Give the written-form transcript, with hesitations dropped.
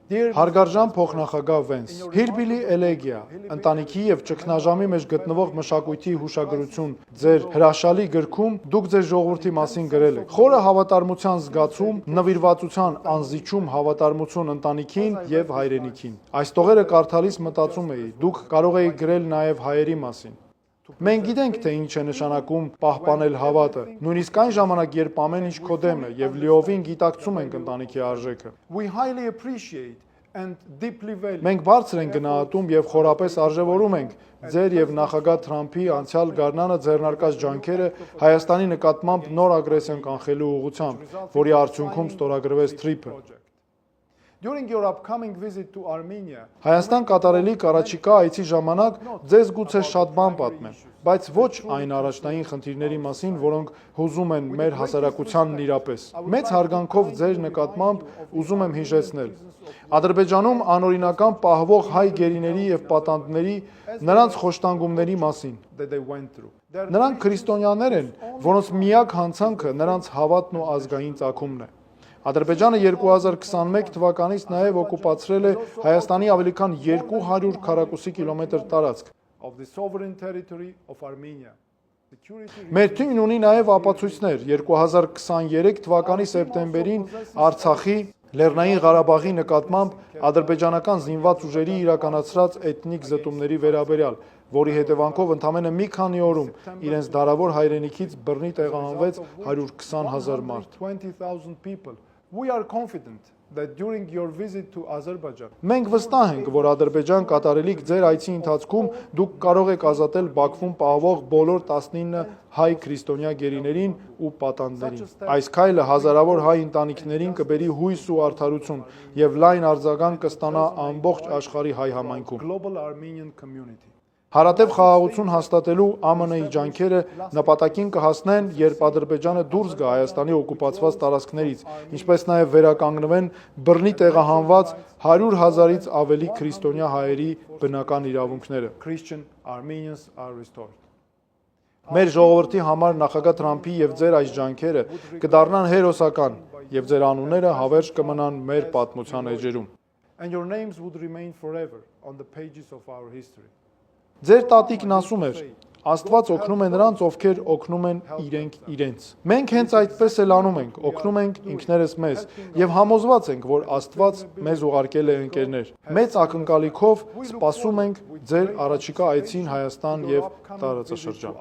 Հարգարժան փոխնախագահ Վենս, Հիլբիլի էլեգիա, ընտանիքի եւ ճգնաժամի մեջ գտնվող մշակույթի հուշագրություն ձեր հրաշալի գրքում դուք ձեր ժողովրդի մասին գրել եք. խորը հավատարմության զգացում, նվիրվածության անզիջում հավատարմություն ընտանիքին եւ հայրենիքին։ Այս տողերը կարդալիս մտածում էի, դուք կարող էիք գրել նաեւ հայերի մասին։ Մենք գիտենք, թե ինչ է նշանակում պահպանել հավատը, նույնիսկ այն ժամանակ, երբ ամեն ինչ քո դեմ է եւ լիովին գիտակցում ենք ընտանիքի արժեքը։ Մենք բարձր ենք գնահատում եւ խորապես արժևորում ենք ձեր եւ նախագահ Թրամփի անցյալ գարնանը ձեռնարկած ջանքերը Հայաստանի նկատմամբ նոր ագրեսիան կանխելու ուղղությամբ, որի արդյունքում ստորագրվեց TRIP-ը։ Հայաստան կատարելիք առաջիկա այցի ժամանակ ձեզ գուցե շատ բան պատմեմ, բայց ոչ այն առաջնային խնդիրների մասին, որոնք հուզում են մեր հասարակությանն իրապես։ Մեծ հարգանքով ձեր նկատմամբ ուզում եմ հիշեցնել. Ադրբեջանում անօրինական պահվող հայ գերիների եւ պատանդների նրանց խոշտանգումների մասին։ Նրանք քրիստոնյաներ են, որոնց միակ հանցանքը նրանց հավատն ու ազգային ծագումն է։ Ադրբեջանը 2021 թվականից նաև օկուպացրել է Հայաստանի ավելի քան 200 քառակուսի կիլոմետր տարածք։ Մեր թիմն ունի նաև ապացույցներ 2023 թվականի սեպտեմբերին Արցախի, Լեռնային Ղարաբաղի նկատմամբ ադրբեջանական զինված ուժերի իրականացրած էթնիկ զտումների վերաբերյալ, որի հետևանքով ընդամենը մի քանի օրում իրենց դարավոր հայրենիքից բռնի տեղահանվեց 120,000 մարդ։ Մենք վստահ ենք, որ Ադրբեջան կատարելիք ձեր այցի ընթացքում դուք կարող եք ազատել Բաքվում պահվող բոլոր 19 հայ քրիստոնյա գերիներին ու պատանդներին։ Այս քայլը հազարավոր հայ ընտանիքներին կբերի հույս ու արդարություն եւ լայն արձագանք կստանա ամբողջ աշխարհի հայ համայնքում։ Հարատև խաղաղություն հաստատելու ԱՄՆ-ի ջանքերը նպատակին կհասնեն, երբ Ադրբեջանը դուրս գա Հայաստանի օկուպացված տարածքներից, ինչպես նաև վերականգնվեն բռնի տեղահանված 100,000-ից ավելի քրիստոնյա հայերի բնական իրավունքները։ Մեր ժողովրդի համար նախագահ Թրամփի եւ ձեր այս ջանքերը կդառնան հերոսական եւ ձեր անունները հավերժ կմնան մեր պատմության էջերում։ Ձեր տատիկն ասում էր. Աստված օգնում է նրանց, ովքեր օգնում են իրենք իրենց։ Մենք հենց այդպես էլ անում ենք, օգնում ենք ինքներս մեզ եւ համոզված ենք, որ Աստված մեզ ուղարկել է ընկերներ։ Մեծ ակնկալիքով սպասում ենք ձեր առաջիկա այցին Հայաստան եւ տարածաշրջան։